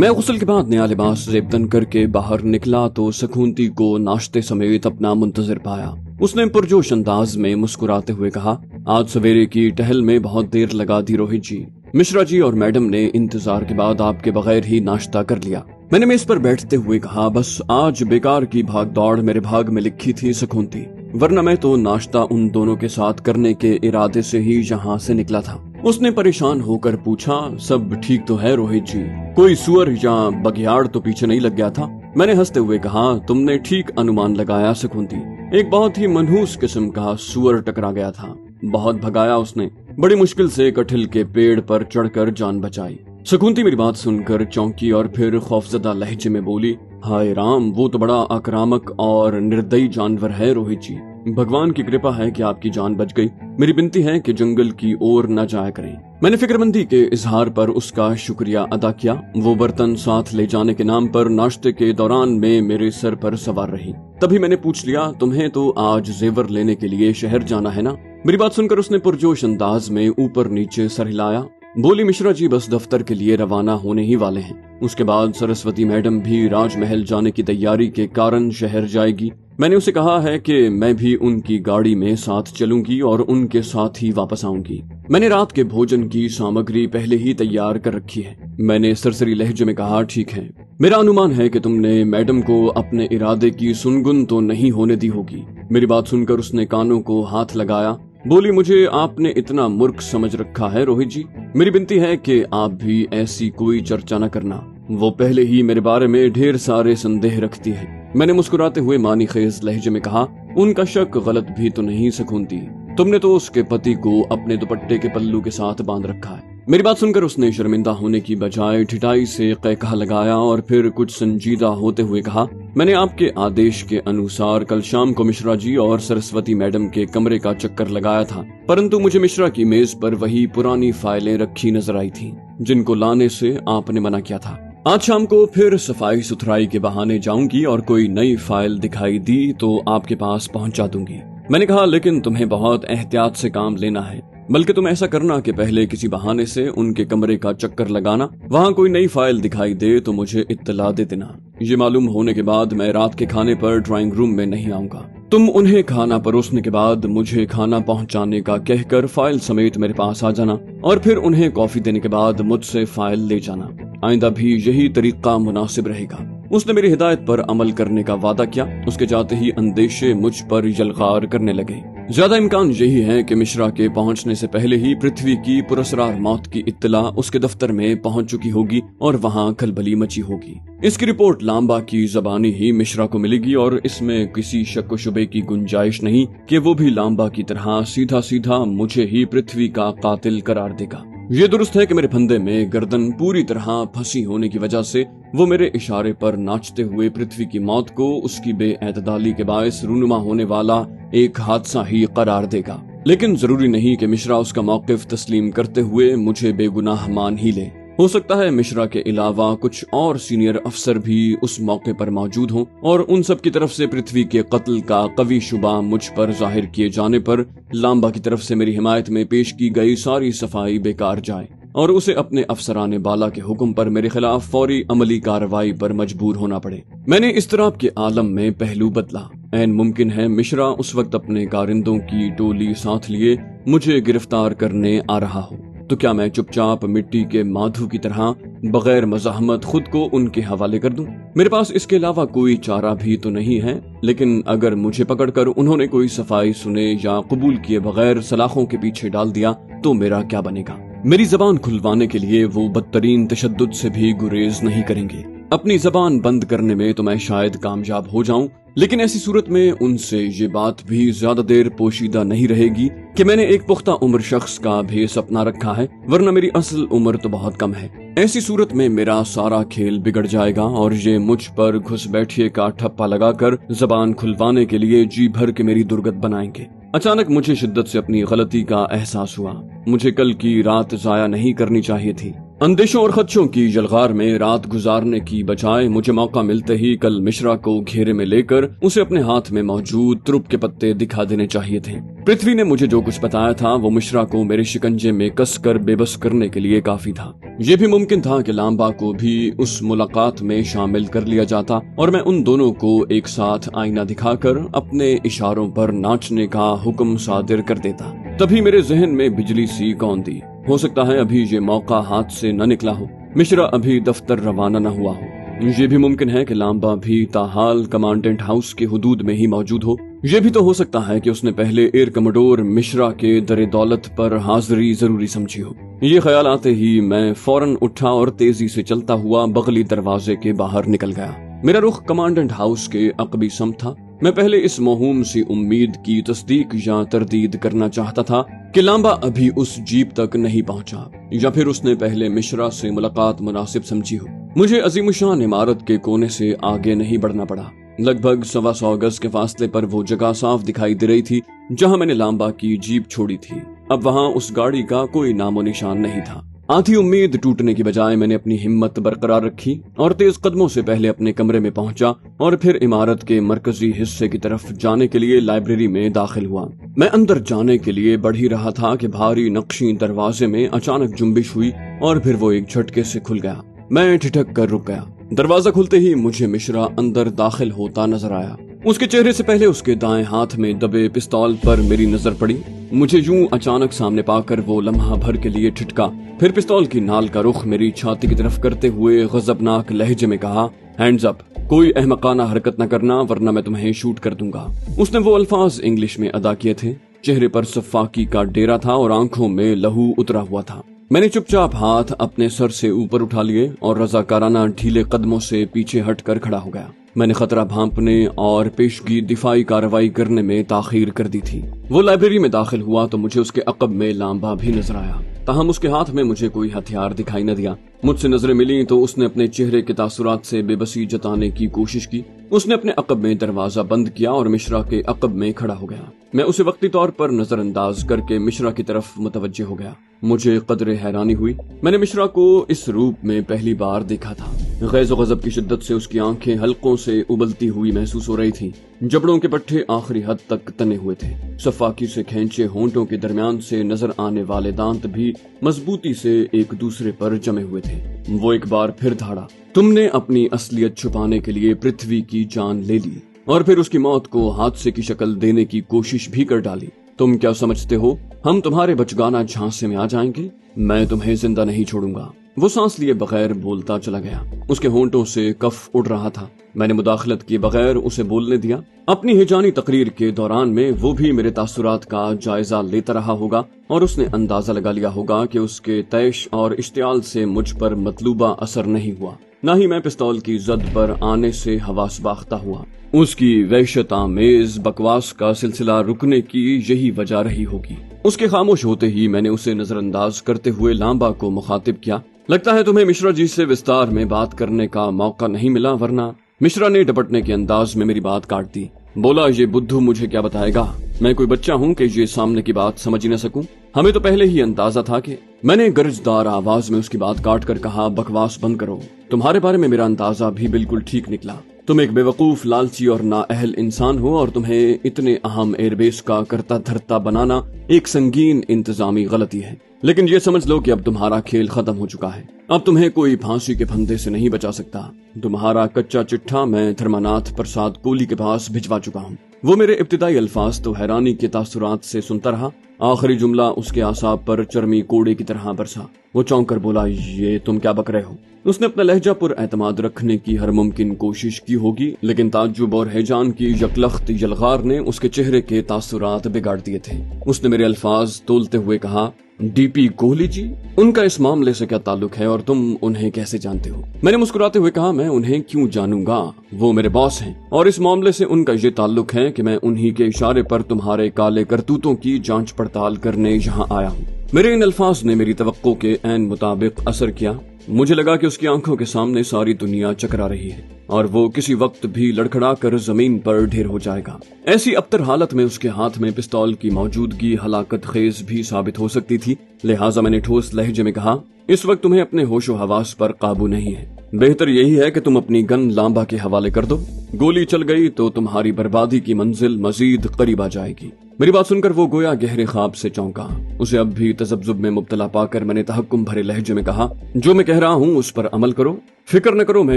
मैं गुस्ल के बाद नया लिबास जेबतन करके बाहर निकला तो सकूनती को नाश्ते समेत अपना मुंतजर पाया। उसने पुरजोश अंदाज में मुस्कुराते हुए कहा, आज सवेरे की टहल में बहुत देर लगा दी रोहित जी। मिश्रा जी और मैडम ने इंतजार के बाद आपके बगैर ही नाश्ता कर लिया। मैंने मेज पर बैठते हुए कहा, बस आज बेकार की भाग दौड़ मेरे भाग में लिखी थी सकूनती, वरना मैं तो नाश्ता उन दोनों के साथ करने के इरादे से ही यहाँ से निकला था। उसने परेशान होकर पूछा, सब ठीक तो है रोहित जी? कोई सुअर या बघियाड़ तो पीछे नहीं लग गया था? मैंने हंसते हुए कहा, तुमने ठीक अनुमान लगाया सकूनती, एक बहुत ही मनहूस किस्म का सुअर टकरा गया था। बहुत भगाया उसने, बड़ी मुश्किल से कटहल के पेड़ पर चढ़कर जान बचाई। सकूनती मेरी बात सुनकर चौंकी और फिर खौफजदा लहजे में बोली, हाय राम, वो तो बड़ा आक्रामक और निर्दयी जानवर है रोहित जी। भगवान की कृपा है कि आपकी जान बच गई। मेरी विनती है कि जंगल की ओर न जाया करें। मैंने फिक्रमंदी के इजहार पर उसका शुक्रिया अदा किया। वो बर्तन साथ ले जाने के नाम पर नाश्ते के दौरान में मेरे सर पर सवार रही। तभी मैंने पूछ लिया, तुम्हें तो आज जेवर लेने के लिए शहर जाना है ना? मेरी बात सुनकर उसने पुरजोश अंदाज में ऊपर नीचे सर हिलाया। बोली, मिश्रा जी बस दफ्तर के लिए रवाना होने ही वाले हैं। उसके बाद सरस्वती मैडम भी राजमहल जाने की तैयारी के कारण शहर जाएगी। मैंने उसे कहा है कि मैं भी उनकी गाड़ी में साथ चलूंगी और उनके साथ ही वापस आऊंगी। मैंने रात के भोजन की सामग्री पहले ही तैयार कर रखी है। मैंने सरसरी लहजे में कहा, ठीक है, मेरा अनुमान है कि तुमने मैडम को अपने इरादे की सुनगुन तो नहीं होने दी होगी। मेरी बात सुनकर उसने कानों को हाथ लगाया। बोली, मुझे आपने इतना मूर्ख समझ रखा है रोहित जी। मेरी विनती है कि आप भी ऐसी कोई चर्चा न करना। वो पहले ही मेरे बारे में ढेर सारे संदेह रखती है। मैंने मुस्कुराते हुए मानी खेज लहजे में कहा, उनका शक गलत भी तो नहीं सकूनती, तुमने तो उसके पति को अपने दुपट्टे के पल्लू के साथ बांध रखा है। मेरी बात सुनकर उसने शर्मिंदा होने की बजाय ठिठाई से कैकहा लगाया और फिर कुछ संजीदा होते हुए कहा, मैंने आपके आदेश के अनुसार कल शाम को मिश्रा जी और सरस्वती मैडम के कमरे का चक्कर लगाया था, परंतु मुझे मिश्रा की मेज पर वही पुरानी फाइलें रखी नजर आई थी जिनको लाने से आपने मना किया था। आज शाम को फिर सफाई सुथराई के बहाने जाऊंगी और कोई नई फाइल दिखाई दी तो आपके पास पहुंचा दूंगी। मैंने कहा, लेकिन तुम्हें बहुत एहतियात से काम लेना है, बल्कि तुम ऐसा करना कि पहले किसी बहाने से उनके कमरे का चक्कर लगाना, वहाँ कोई नई फाइल दिखाई दे तो मुझे इत्तला दे देना। ये मालूम होने के बाद मैं रात के खाने पर ड्राइंग रूम में नहीं आऊंगा। तुम उन्हें खाना परोसने के बाद मुझे खाना पहुंचाने का कहकर फाइल समेत मेरे पास आ जाना और फिर उन्हें कॉफी देने के बाद मुझसे फाइल ले जाना। आइंदा भी यही तरीका मुनासिब रहेगा। उसने मेरी हिदायत पर अमल करने का वादा किया। उसके जाते ही अंदेशे मुझ पर यलगार करने लगे। ज्यादा इम्कान यही है कि मिश्रा के पहुंचने से पहले ही पृथ्वी की पुरस्रार मौत की इत्तला उसके दफ्तर में पहुंच चुकी होगी और वहां खलबली मची होगी। इसकी रिपोर्ट लांबा की जबानी ही मिश्रा को मिलेगी और इसमें किसी शक शुबे की गुंजाइश नहीं कि वो भी लांबा की तरह सीधा सीधा मुझे ही पृथ्वी का कातिल करार देगा। ये दुरुस्त है कि मेरे फंदे में गर्दन पूरी तरह फंसी होने की वजह से वो मेरे इशारे पर नाचते हुए पृथ्वी की मौत को उसकी बेएतदाली के बायस रूनुमा होने वाला एक हादसा ही करार देगा। लेकिन जरूरी नहीं कि मिश्रा उसका मौकिफ तस्लीम करते हुए मुझे बेगुनाह मान ही ले। हो सकता है मिश्रा के अलावा कुछ और सीनियर अफसर भी उस मौके पर मौजूद हों और उन सब की तरफ से पृथ्वी के कत्ल का कवी शुबा मुझ पर जाहिर किए जाने पर लांबा की तरफ से मेरी हिमायत में पेश की गई सारी सफाई बेकार जाए और उसे अपने अफसराने बाला के हुक्म पर मेरे खिलाफ फौरी अमली कार्रवाई पर मजबूर होना पड़े। मैंने इस तरह के आलम में पहलू बदला। ऐन मुमकिन है मिश्रा उस वक्त अपने कारिंदों की टोली साथ लिए मुझे गिरफ्तार करने आ रहा हो, तो क्या मैं चुपचाप मिट्टी के माधु की तरह बगैर मज़ाहमत खुद को उनके हवाले कर दूं? मेरे पास इसके अलावा कोई चारा भी तो नहीं है। लेकिन अगर मुझे पकड़कर उन्होंने कोई सफाई सुने या कबूल किए बगैर सलाखों के पीछे डाल दिया तो मेरा क्या बनेगा? मेरी जबान खुलवाने के लिए वो बदतरीन तशद्दुद से भी गुरेज नहीं करेंगे। अपनी जबान बंद करने में तो मैं शायद कामयाब हो जाऊं, लेकिन ऐसी सूरत में उनसे ये बात भी ज्यादा देर पोशीदा नहीं रहेगी कि मैंने एक पुख्ता उम्र शख्स का भेस अपना रखा है, वरना मेरी असल उम्र तो बहुत कम है। ऐसी सूरत में मेरा सारा खेल बिगड़ जाएगा और ये मुझ पर घुस बैठिए का ठप्पा लगाकर जबान खुलवाने के लिए जी भर के मेरी दुर्गत बनाएंगे। अचानक मुझे शिद्दत से अपनी गलती का एहसास हुआ। मुझे कल की रात जाया नहीं करनी चाहिए थी। अंदेशों और खदशों की जलगार में रात गुजारने की बजाय मुझे मौका मिलते ही कल मिश्रा को घेरे में लेकर उसे अपने हाथ में मौजूद तुरुप के पत्ते दिखा देने चाहिए थे। पृथ्वी ने मुझे जो कुछ बताया था वो मिश्रा को मेरे शिकंजे में कसकर बेबस करने के लिए काफी था। ये भी मुमकिन था कि लांबा को भी उस मुलाकात में शामिल कर लिया जाता और मैं उन दोनों को एक साथ आईना दिखाकर अपने इशारों पर नाचने का हुक्म सादिर कर देता। तभी मेरे जहन में बिजली सी कौंधी। हो सकता है अभी ये मौका हाथ से न निकला हो, मिश्रा अभी दफ्तर रवाना न हुआ हो। ये भी मुमकिन है कि लांबा भी ताहाल कमांडेंट हाउस के हुदूद में ही मौजूद हो। ये भी तो हो सकता है कि उसने पहले एयर कमोडोर मिश्रा के दरे दौलत पर हाजिरी जरूरी समझी हो। ये ख्याल आते ही मैं फौरन उठा और तेजी से चलता हुआ बगली दरवाजे के बाहर निकल गया। मेरा रुख कमांडेंट हाउस के अकबी सम था। मैं पहले इस मौहूम सी उम्मीद की तस्दीक या तरदीद करना चाहता था कि लांबा अभी उस जीप तक नहीं पहुंचा, या फिर उसने पहले मिश्रा से मुलाकात मुनासिब समझी हो। मुझे अजीमुशान इमारत के कोने से आगे नहीं बढ़ना पड़ा। लगभग 125 गज के फासले पर वो जगह साफ दिखाई दे रही थी जहां मैंने लांबा की जीप छोड़ी थी। अब वहां उस गाड़ी का कोई नामो निशान नहीं था। आधी उम्मीद टूटने की बजाय मैंने अपनी हिम्मत बरकरार रखी और तेज कदमों से पहले अपने कमरे में पहुंचा और फिर इमारत के मरकजी हिस्से की तरफ जाने के लिए लाइब्रेरी में दाखिल हुआ। मैं अंदर जाने के लिए बढ़ ही रहा था कि भारी नक्शी दरवाजे में अचानक जुम्बिश हुई और फिर वो एक झटके से खुल गया। मैं ठिठक कर रुक गया। दरवाजा खुलते ही मुझे मिश्रा अंदर दाखिल होता नजर आया। उसके चेहरे से पहले उसके दाएं हाथ में दबे पिस्तौल पर मेरी नजर पड़ी। मुझे यूं अचानक सामने पाकर वो लम्हा भर के लिए ठिठका, फिर पिस्तौल की नाल का रुख मेरी छाती की तरफ करते हुए गजबनाक लहजे में कहा, हैंड्स अप, कोई अहमकाना हरकत न करना वरना मैं तुम्हें शूट कर दूंगा। उसने वो अल्फाज इंग्लिश में अदा किए थे। चेहरे पर सफाकी का डेरा था और आंखों में लहू उतरा हुआ था। मैंने चुपचाप हाथ अपने सर से ऊपर उठा लिए और रजाकाराना ढीले कदमों से पीछे हटकर खड़ा हो गया। मैंने खतरा भांपने और पेशगी दिफाई कार्रवाई करने में ताखीर कर दी थी। वो लाइब्रेरी में दाखिल हुआ तो मुझे उसके अकब में लांबा भी नजर आया। ताहम उसके हाथ में मुझे कोई हथियार दिखाई न दिया। मुझसे नजरें मिली तो उसने अपने चेहरे के तासुरात से बेबसी जताने की कोशिश की। उसने अपने अकब में दरवाजा बंद किया और मिश्रा के अकब में खड़ा हो गया। मैं उसे वक्ती तौर पर नजरअंदाज करके मिश्रा की तरफ मुतवज्जे हो गया। मुझे कदरे हैरानी हुई। मैंने मिश्रा को इस रूप में पहली बार देखा था। गैज़ गज़ब की शिद्दत से उसकी आंखें हल्कों से उबलती हुई महसूस हो रही थीं। जबड़ों के पट्टे आखिरी हद तक तने हुए थे। सफाकी से खींचे होंठों के दरमियान से नजर आने वाले दांत भी मजबूती से एक दूसरे पर जमे हुए थे। वो एक बार फिर धाड़ा, तुमने अपनी असलियत छुपाने के लिए पृथ्वी की जान ले ली और फिर उसकी मौत को हादसे की शक्ल देने की कोशिश भी कर डाली। तुम क्या समझते हो हम तुम्हारे बचगाना झांसे में आ जाएंगे? मैं तुम्हें जिंदा नहीं छोड़ूंगा। वो सांस लिए बगैर बोलता चला गया। उसके होंठों से कफ उड़ रहा था। मैंने मुदाखलत किए बगैर उसे बोलने दिया। अपनी हिजानी तकरीर के दौरान में वो भी मेरे तासुरात का जायजा लेता रहा होगा और उसने अंदाजा लगा लिया होगा कि उसके तैश और इश्तियाल से मुझ पर मतलूबा असर नहीं हुआ, न ही मैं पिस्तौल की जद पर आने से हवास बाख्ता हुआ। उसकी वहशत आमेज बकवास का सिलसिला रुकने की यही वजह रही होगी। उसके खामोश होते ही मैंने उसे नजरअंदाज करते हुए लांबा को मुखातिब किया, लगता है तुम्हें मिश्रा जी से विस्तार में बात करने का मौका नहीं मिला वरना। मिश्रा ने डपटने के अंदाज में मेरी बात काट दी। बोला, ये बुद्धू मुझे क्या बताएगा? मैं कोई बच्चा हूँ कि ये सामने की बात समझ ही न सकूं? हमें तो पहले ही अंदाजा था कि। मैंने गरजदार आवाज में उसकी बात काट कर कहा, बकवास बंद करो। तुम्हारे बारे में मेरा अंदाजा भी बिल्कुल ठीक निकला। तुम एक बेवकूफ, लालची और नाअहल इंसान हो और तुम्हें इतने अहम एयरबेस का करता धरता बनाना एक संगीन इंतजामी गलती है। लेकिन ये समझ लो कि अब तुम्हारा खेल खत्म हो चुका है। अब तुम्हें कोई फांसी के फंदे से नहीं बचा सकता। तुम्हारा कच्चा चिट्ठा मैं धर्मानाथ प्रसाद कोहली के पास भिजवा चुका हूँ। वो मेरे इब्तिदाई अल्फाज तो हैरानी के तासुरात से सुनता रहा। आखिरी जुमला उसके आसाब पर चरमी कोड़े की तरह बरसा। वो चौंक कर बोला, ये तुम क्या बक रहे हो? उसने अपना लहजा पर एतमाद रखने की हर मुमकिन कोशिश की होगी, लेकिन ताज्जुब और हैजान की यकलख्त यलगार ने उसके चेहरे के तासुरात बिगाड़ दिए थे। उसने मेरे अल्फाज तोलते हुए कहा, डीपी कोहली जी, उनका इस मामले से क्या ताल्लुक है और तुम उन्हें कैसे जानते हो? मैंने मुस्कुराते हुए कहा, मैं उन्हें क्यों जानूंगा, वो मेरे बॉस हैं और इस मामले से उनका ये ताल्लुक है कि मैं उन्हीं के इशारे पर तुम्हारे काले करतूतों की जांच पड़ताल करने यहाँ आया हूँ। मेरे इन अल्फाज ने मेरी तवक्को के ऐन मुताबिक असर किया। मुझे लगा कि उसकी आंखों के सामने सारी दुनिया चकरा रही है और वो किसी वक्त भी लड़खड़ा कर जमीन पर ढेर हो जाएगा। ऐसी अबतर हालत में उसके हाथ में पिस्तौल की मौजूदगी हलाकत खेज भी साबित हो सकती थी। लिहाजा मैंने ठोस लहजे में कहा, इस वक्त तुम्हें अपने होशो हवास पर काबू नहीं है। बेहतर यही है कि तुम अपनी गन लांबा के हवाले कर दो। गोली चल गई तो तुम्हारी बर्बादी की मंजिल मजीद करीब आ जाएगी। मेरी बात सुनकर वो गोया गहरे ख्वाब से चौंका। उसे अब भी तजब्जुब में मुब्तला पाकर मैंने तहक्कुम भरे लहजे में कहा, जो मैं कह रहा हूँ उस पर अमल करो। फिक्र न करो, मैं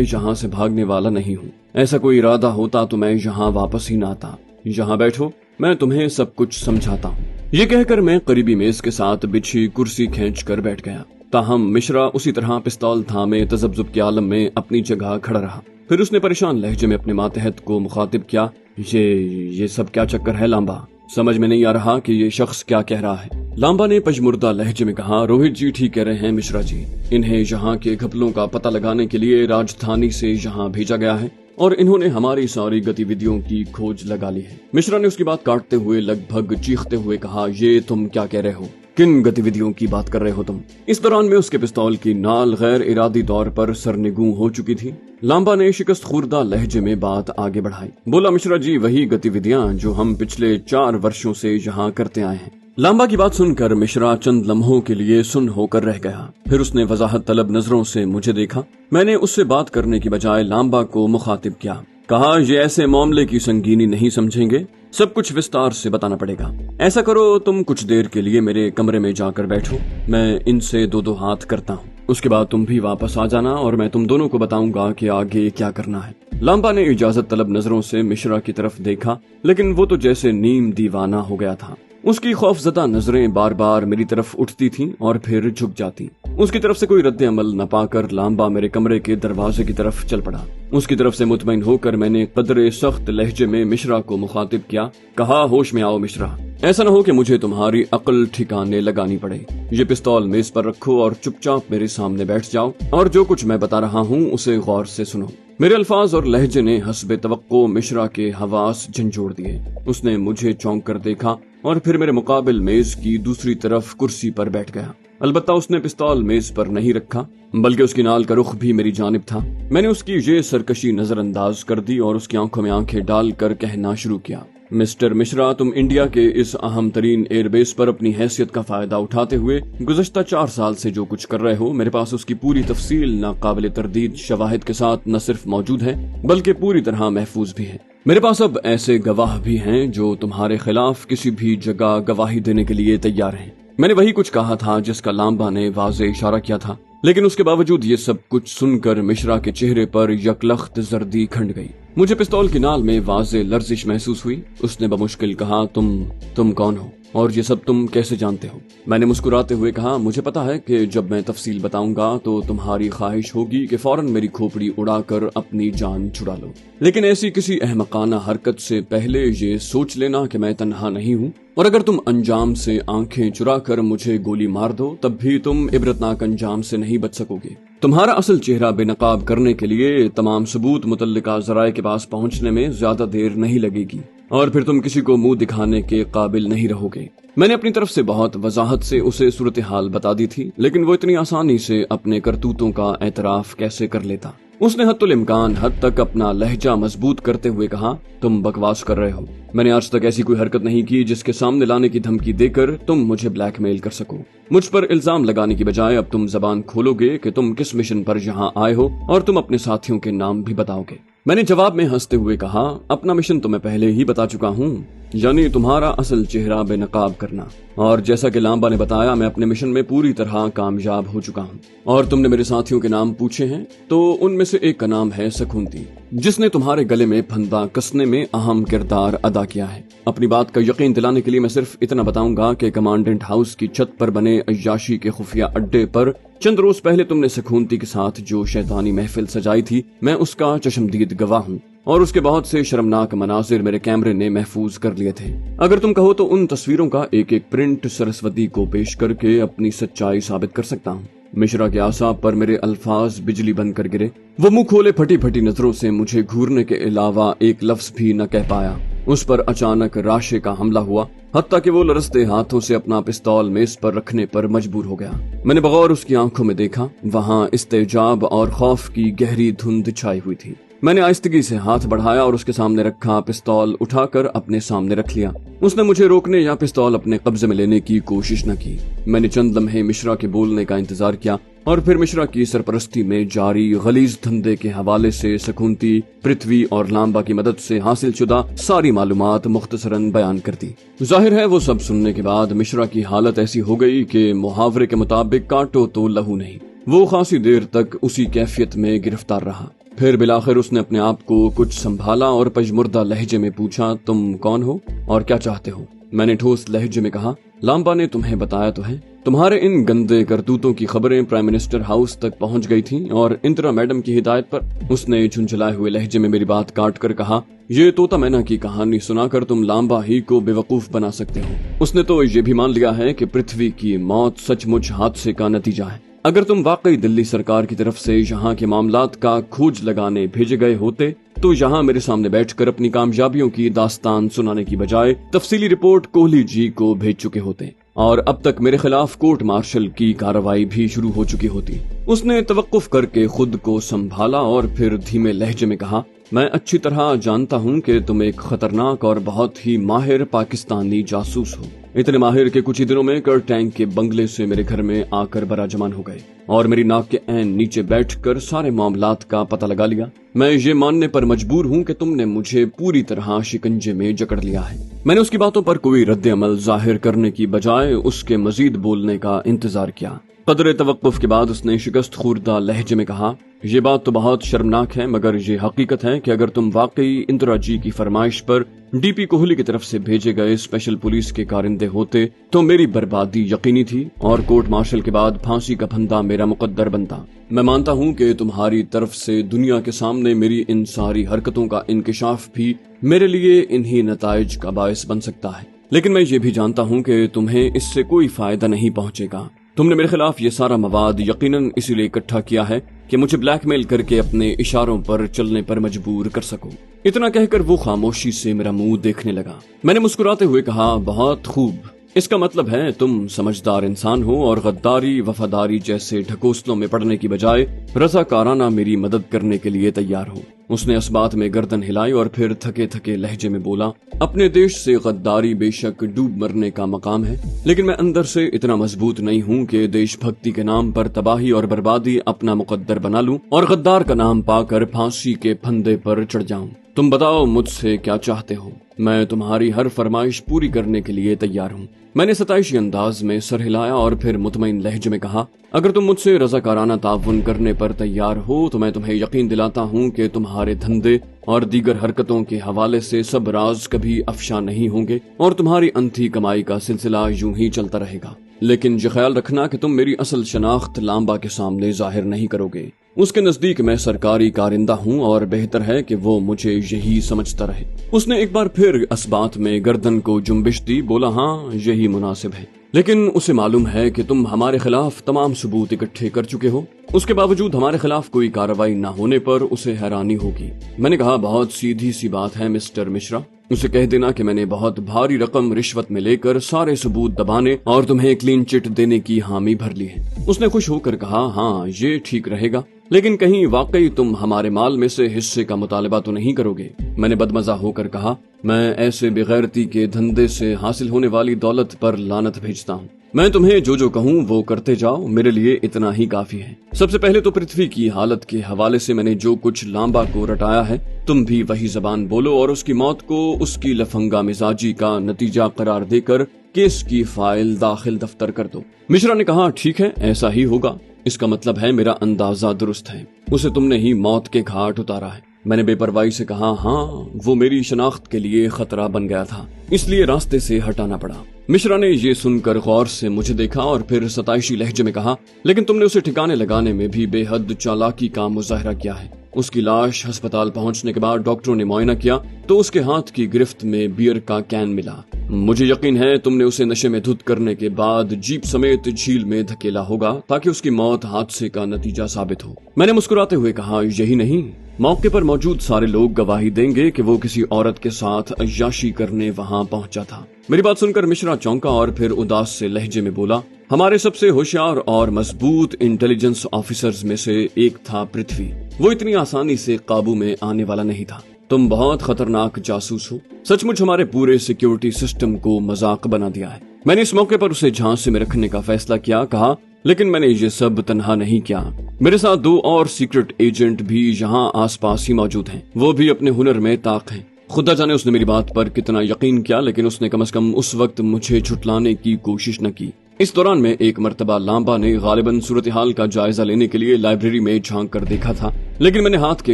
यहाँ से भागने वाला नहीं हूँ। ऐसा कोई इरादा होता तो मैं यहाँ वापस ही न आता। यहाँ बैठो, मैं तुम्हें सब कुछ समझाता हूँ। ये कहकर मैं करीबी मेज के साथ बिछी कुर्सी खींच कर बैठ गया। ताहम मिश्रा उसी तरह पिस्तौल थामे तजब्जुब के आलम में अपनी जगह खड़ा रहा। फिर उसने परेशान लहजे में अपने मातहत को मुखातिब किया, ये सब क्या चक्कर है लांबा? समझ में नहीं आ रहा कि ये शख्स क्या कह रहा है। लांबा ने पजमुर्दा लहजे में कहा, रोहित जी ठीक कह रहे हैं मिश्रा जी। इन्हें यहाँ के घपलों का पता लगाने के लिए राजधानी से यहाँ भेजा गया है और इन्होंने हमारी सारी गतिविधियों की खोज लगा ली है। मिश्रा ने उसकी बात काटते हुए लगभग चीखते हुए कहा, ये तुम क्या कह रहे हो? किन गतिविधियों की बात कर रहे हो तुम? इस दौरान में उसके पिस्तौल की नाल गैर इरादी तौर पर सरनिगू हो चुकी थी। लांबा ने शिकस्त खुर्दा लहजे में बात आगे बढ़ाई। बोला, मिश्रा जी वही गतिविधियां जो हम पिछले 4 वर्षों से यहाँ करते आए हैं। लांबा की बात सुनकर मिश्रा चंद लम्हों के लिए सुन होकर रह गया। फिर उसने वजाहत तलब नजरों से मुझे देखा। मैंने उससे बात करने की बजाय लांबा को मुखातिब किया। कहा, ये ऐसे मामले की संगीनी नहीं समझेंगे, सब कुछ विस्तार से बताना पड़ेगा। ऐसा करो, तुम कुछ देर के लिए मेरे कमरे में जाकर बैठो, मैं इनसे 2-2 हाथ करता हूँ। उसके बाद तुम भी वापस आ जाना और मैं तुम दोनों को बताऊंगा कि आगे क्या करना है। लांबा ने इजाजत तलब नजरों से मिश्रा की तरफ देखा, लेकिन वो तो जैसे नीम दीवाना हो गया था। उसकी खौफजदा नजरें बार बार मेरी तरफ उठती थीं और फिर झुक जाती। उसकी तरफ से कोई रद्द अमल न पाकर लांबा मेरे कमरे के दरवाजे की तरफ चल पड़ा। उसकी तरफ से मुतमईन होकर मैंने कदरे सख्त लहजे में मिश्रा को मुखातिब किया। कहा, होश में आओ मिश्रा, ऐसा न हो कि मुझे तुम्हारी अक्ल ठिकाने लगानी पड़े। ये पिस्तौल मेज पर रखो और चुपचाप मेरे सामने बैठ जाओ और जो कुछ मैं बता रहा हूँ उसे गौर से सुनो। मेरे अल्फाज और लहजे ने हस्बे तवक्को मिश्रा के हवास झंझोड़ दिए। उसने मुझे चौंक कर देखा और फिर मेरे मुकाबिल मेज की दूसरी तरफ कुर्सी पर बैठ गया। अलबत्ता उसने पिस्तौल मेज पर नहीं रखा, बल्कि उसकी नाल का रुख भी मेरी जानिब था। मैंने उसकी ये सरकशी नजरअंदाज कर दी और उसकी आंखों में आंखें डालकर कहना शुरू किया, मिस्टर मिश्रा, तुम इंडिया के इस अहम तरीन एयरबेस पर अपनी हैसियत का फायदा उठाते हुए गुज़श्ता 4 साल से जो कुछ कर रहे हो, मेरे पास उसकी पूरी तफसील नाकाबिले तरदीद शवाहिद के साथ न सिर्फ मौजूद है बल्कि पूरी तरह महफूज भी है। मेरे पास अब ऐसे गवाह भी हैं जो तुम्हारे खिलाफ किसी भी जगह गवाही देने के लिए तैयार हैं। मैंने वही कुछ कहा था जिसका लांबा ने वाज़े इशारा किया था, लेकिन उसके बावजूद ये सब कुछ सुनकर मिश्रा के चेहरे पर यकलख्त जर्दी खंड गई। मुझे पिस्तौल की नाल में वाज़े लर्जिश महसूस हुई। उसने बमुश्किल कहा, तुम कौन हो और ये सब तुम कैसे जानते हो? मैंने मुस्कुराते हुए कहा, मुझे पता है कि जब मैं तफसील बताऊंगा तो तुम्हारी ख्वाहिश होगी कि फौरन मेरी खोपड़ी उड़ाकर अपनी जान छुड़ा लो, लेकिन ऐसी किसी अहमकाना हरकत से पहले ये सोच लेना कि मैं तन्हा नहीं हूँ और अगर तुम अंजाम से आंखें चुरा कर मुझे गोली मार दो तब भी तुम इबरतनाक अंजाम से नहीं बच सकोगे। तुम्हारा असल चेहरा बेनकाब करने के लिए तमाम सबूत मुतल्लिका ज़राए के पास पहुंचने में ज्यादा देर नहीं लगेगी और फिर तुम किसी को मुंह दिखाने के काबिल नहीं रहोगे। मैंने अपनी तरफ से बहुत वजाहत से उसे सूरत हाल बता दी थी, लेकिन वो इतनी आसानी से अपने करतूतों का एतराफ कैसे कर लेता। उसने हद्दुल इम्कान हद तक अपना लहजा मजबूत करते हुए कहा, तुम बकवास कर रहे हो। मैंने आज तक ऐसी कोई हरकत नहीं की जिसके सामने लाने की धमकी देकर तुम मुझे ब्लैकमेल कर सको। मुझ पर इल्जाम लगाने की बजाय अब तुम जबान खोलोगे कि तुम किस मिशन पर यहाँ आए हो और तुम अपने साथियों के नाम भी बताओगे। मैंने जवाब में हंसते हुए कहा, अपना मिशन तो मैं पहले ही बता चुका हूँ, यानी तुम्हारा असल चेहरा बेनकाब करना। और जैसा कि लांबा ने बताया, मैं अपने मिशन में पूरी तरह कामयाब हो चुका हूँ। और तुमने मेरे साथियों के नाम पूछे हैं तो उनमें से एक का नाम है सकूंती, जिसने तुम्हारे गले में फंदा कसने में अहम किरदार अदा किया है। अपनी बात का यकीन दिलाने के लिए मैं सिर्फ इतना बताऊंगा कि कमांडेंट हाउस की छत पर बने अय्याशी के खुफिया अड्डे पर चंद रोज पहले तुमने सकूंती के साथ जो शैतानी महफिल सजाई थी, मैं उसका चश्मदीद गवाह हूँ और उसके बहुत से शर्मनाक मनाजिर मेरे कैमरे ने महफूज कर लिए थे। अगर तुम कहो तो उन तस्वीरों का एक एक प्रिंट सरस्वती को पेश करके अपनी सच्चाई साबित कर सकता हूँ। मिश्रा के आसाब पर मेरे अल्फाज बिजली बनकर गिरे। वो मुंह खोले फटी फटी नजरों से मुझे घूरने के अलावा एक लफ्ज भी न कह पाया। उस पर अचानक राशे का हमला हुआ, हत्ता कि वो लरसते हाथों से अपना पिस्तौल मेज पर रखने पर मजबूर हो गया। मैंने बगौर उसकी आंखों में देखा, वहाँ इस्तेजाब और खौफ की गहरी धुंध छाई हुई थी। मैंने आहिस्तगी से हाथ बढ़ाया और उसके सामने रखा पिस्तौल उठाकर अपने सामने रख लिया। उसने मुझे रोकने या पिस्तौल अपने कब्जे में लेने की कोशिश न की। मैंने चंद लम्हे मिश्रा के बोलने का इंतजार किया और फिर मिश्रा की सरपरस्ती में जारी गलीज धंधे के हवाले से सकूंती, पृथ्वी और लांबा की मदद से हासिल शुदा सारी मालूमात मुख्तसरन बयान कर दी। जाहिर है वो सब सुनने के बाद मिश्रा की हालत ऐसी हो गई कि मुहावरे के मुताबिक काटो तो लहू नहीं। वो खासी देर तक उसी कैफियत में गिरफ्तार रहा। फिर बिलाखिर उसने अपने आप को कुछ संभाला और पजमुर्दा लहजे में पूछा, तुम कौन हो और क्या चाहते हो? मैंने ठोस लहजे में कहा, लांबा ने तुम्हें बताया तो है, तुम्हारे इन गंदे करतूतों की खबरें प्राइम मिनिस्टर हाउस तक पहुंच गई थीं और इंदिरा मैडम की हिदायत पर। उसने झुंझलाए हुए लहजे में मेरी बात काट कर कहा, ये तोता मैना की कहानी सुनाकर तुम लांबा ही को बेवकूफ बना सकते हो। उसने तो ये भी मान लिया है कि पृथ्वी की मौत सचमुच हादसे का नतीजा है। अगर तुम वाकई दिल्ली सरकार की तरफ से यहाँ के मामलात का खोज लगाने भेजे गए होते तो यहाँ मेरे सामने बैठकर अपनी कामयाबियों की दास्तान सुनाने की बजाय तफसीली रिपोर्ट कोहली जी को भेज चुके होते और अब तक मेरे खिलाफ कोर्ट मार्शल की कार्रवाई भी शुरू हो चुकी होती। उसने तवक्कुफ करके खुद को संभाला और फिर धीमे लहजे में कहा, मैं अच्छी तरह जानता हूँ कि तुम एक खतरनाक और बहुत ही माहिर पाकिस्तानी जासूस हो। इतने माहिर के कुछ ही दिनों में कर टैंक के बंगले से मेरे घर में आकर बराजमान हो गए और मेरी नाक के ऐन नीचे बैठकर सारे मामलात का पता लगा लिया। मैं ये मानने पर मजबूर हूँ कि तुमने मुझे पूरी तरह शिकंजे में जकड़ लिया है। मैंने उसकी बातों पर कोई रद्द अमल जाहिर करने की बजाय उसके मजीद बोलने का इंतजार किया। कदरे तवक्कुफ के बाद उसने शिकस्त खुर्दा लहजे में कहा, ये बात तो बहुत शर्मनाक है, मगर ये हकीकत है कि अगर तुम वाकई इंदिरा जी की फरमाइश पर डीपी कोहली की तरफ से भेजे गए स्पेशल पुलिस के कारिंदे होते तो मेरी बर्बादी यकीनी थी और कोर्ट मार्शल के बाद फांसी का फंदा मेरा मुकद्दर बनता। मैं मानता हूँ कि तुम्हारी तरफ से दुनिया के सामने मेरी इन सारी हरकतों का इंकिशाफ भी मेरे लिए इन्हीं नताइज का बायस बन सकता है, लेकिन मैं ये भी जानता हूँ कि तुम्हें इससे कोई फायदा नहीं पहुँचेगा। तुमने मेरे खिलाफ ये सारा मवाद यकीनन इसीलिए इकट्ठा किया है कि मुझे ब्लैकमेल करके अपने इशारों पर चलने पर मजबूर कर सकूं। इतना कहकर वो खामोशी से मेरा मुंह देखने लगा। मैंने मुस्कुराते हुए कहा, बहुत खूब, इसका मतलब है तुम समझदार इंसान हो और गद्दारी वफादारी जैसे ढकोसलों में पड़ने की बजाय रज़ाकाराना मेरी मदद करने के लिए तैयार हो। उसने इस बात में गर्दन हिलाई और फिर थके थके लहजे में बोला, अपने देश से गद्दारी बेशक डूब मरने का मकाम है, लेकिन मैं अंदर से इतना मजबूत नहीं हूँ कि देशभक्ति के नाम पर तबाही और बर्बादी अपना मुकद्दर बना लूं और गद्दार का नाम पाकर फांसी के फंदे पर चढ़ जाऊं। तुम बताओ मुझसे क्या चाहते हो? मैं तुम्हारी हर फरमाइश पूरी करने के लिए तैयार हूँ। मैंने सताइशी अंदाज में सर हिलाया और फिर मुतमईन लहजे में कहा, अगर तुम मुझसे रज़ाकाराना ताउन करने पर तैयार हो तो मैं तुम्हें यकीन दिलाता हूँ कि तुम्हारे धंधे और दीगर हरकतों के हवाले से सब राज कभी अफशा नहीं होंगे और तुम्हारी अंधी कमाई का सिलसिला यूं ही चलता रहेगा। लेकिन ये ख्याल रखना कि तुम मेरी असल शनाख्त लांबा के सामने जाहिर नहीं करोगे। उसके नजदीक मैं सरकारी कारिंदा हूँ और बेहतर है कि वो मुझे यही समझता रहे। उसने एक बार फिर इस बात में गर्दन को जुम्बिश दी, बोला, हाँ यही मुनासिब है, लेकिन उसे मालूम है कि तुम हमारे खिलाफ तमाम सबूत इकट्ठे कर चुके हो। उसके बावजूद हमारे खिलाफ कोई कार्रवाई न होने पर उसे हैरानी होगी। मैंने कहा, बहुत सीधी सी बात है मिस्टर मिश्रा, उसे कह देना कि मैंने बहुत भारी रकम रिश्वत में लेकर सारे सबूत दबाने और तुम्हें क्लीन चिट देने की हामी भर ली है। उसने खुश होकर कहा, हाँ ये ठीक रहेगा, लेकिन कहीं वाकई तुम हमारे माल में से हिस्से का मुतालबा तो नहीं करोगे? मैंने बदमजा होकर कहा, मैं ऐसे बेगैरती के धंधे से हासिल होने वाली दौलत पर लानत भेजता हूँ। मैं तुम्हें जो जो कहूँ वो करते जाओ, मेरे लिए इतना ही काफी है। सबसे पहले तो पृथ्वी की हालत के हवाले से मैंने जो कुछ लांबा को रटाया है, तुम भी वही जबान बोलो और उसकी मौत को उसकी लफंगा मिजाजी का नतीजा करार देकर केस की फाइल दाखिल दफ्तर कर दो। मिश्रा ने कहा, ठीक है, ऐसा ही होगा। इसका मतलब है मेरा अंदाजा दुरुस्त है, उसे तुमने ही मौत के घाट उतारा है। मैंने बेपरवाही से कहा, हाँ वो मेरी शनाख्त के लिए खतरा बन गया था, इसलिए रास्ते से हटाना पड़ा। मिश्रा ने ये सुनकर गौर से मुझे देखा और फिर सताइशी लहजे में कहा, लेकिन तुमने उसे ठिकाने लगाने में भी बेहद चालाकी का मुजाहरा किया है। उसकी लाश अस्पताल पहुंचने के बाद डॉक्टरों ने मुआयना किया तो उसके हाथ की गिरफ्त में बियर का कैन मिला। मुझे यकीन है तुमने उसे नशे में धुत करने के बाद जीप समेत झील में धकेला होगा ताकि उसकी मौत हादसे का नतीजा साबित हो। मैंने मुस्कुराते हुए कहा, यही नहीं, मौके पर मौजूद सारे लोग गवाही देंगे कि वो किसी औरत के साथ अय्याशी करने वहां पहुंचा था। मेरी बात सुनकर मिश्रा चौंका और फिर उदास से लहजे में बोला, ہمارے سب سے ہوشیار اور مضبوط انٹیلیجنس آفیسرز میں سے ایک تھا پرتھوی. وہ اتنی آسانی سے قابو میں آنے والا نہیں تھا. تم بہت خطرناک جاسوس ہو. سچ مچ ہمارے پورے سیکیورٹی سسٹم کو مذاق بنا دیا ہے. میں نے اس موقع پر اسے جھانسے میں رکھنے کا فیصلہ کیا. کہا لیکن میں نے یہ سب تنہا نہیں کیا. میرے ساتھ 2 اور سیکرٹ ایجنٹ بھی یہاں آس پاس ہی موجود ہیں. وہ بھی اپنے ہنر میں طاق ہیں. خدا جانے اس نے میری بات پر کتنا یقین کیا، لیکن اس نے کم از کم اس وقت مجھے جھٹلانے کی کوشش نہ کی. اس دوران میں ایک مرتبہ لامبا نے غالباً صورتحال کا جائزہ لینے کے لیے لائبریری میں جھانک کر دیکھا تھا، لیکن میں نے ہاتھ کے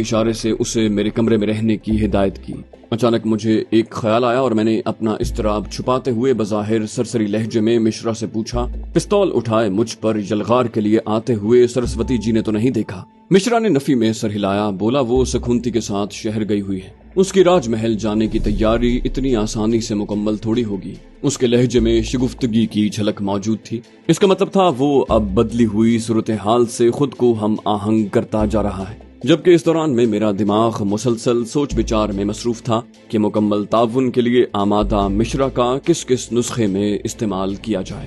اشارے سے اسے میرے کمرے میں رہنے کی ہدایت کی. اچانک مجھے ایک خیال آیا اور میں نے اپنا اضطراب چھپاتے ہوئے بظاہر سرسری لہجے میں مشرا سے پوچھا، پستول اٹھائے مجھ پر یلغار کے لیے آتے ہوئے سرسوتی جی نے تو نہیں دیکھا؟ مشرا نے نفی میں سر ہلایا. بولا وہ سکھونتی کے ساتھ شہر گئی ہوئی ہے. اس کی راج محل جانے کی تیاری اتنی آسانی سے مکمل تھوڑی ہوگی. اس کے لہجے میں شگفتگی کی جھلک موجود تھی. اس کا مطلب تھا وہ اب بدلی ہوئی صورتحال سے خود کو ہم آہنگ کرتا جا رہا ہے. جبکہ اس دوران میں میرا دماغ مسلسل سوچ بچار میں مصروف تھا کہ مکمل تعاون کے لیے آمادہ مشرا کا کس کس نسخے میں استعمال کیا جائے.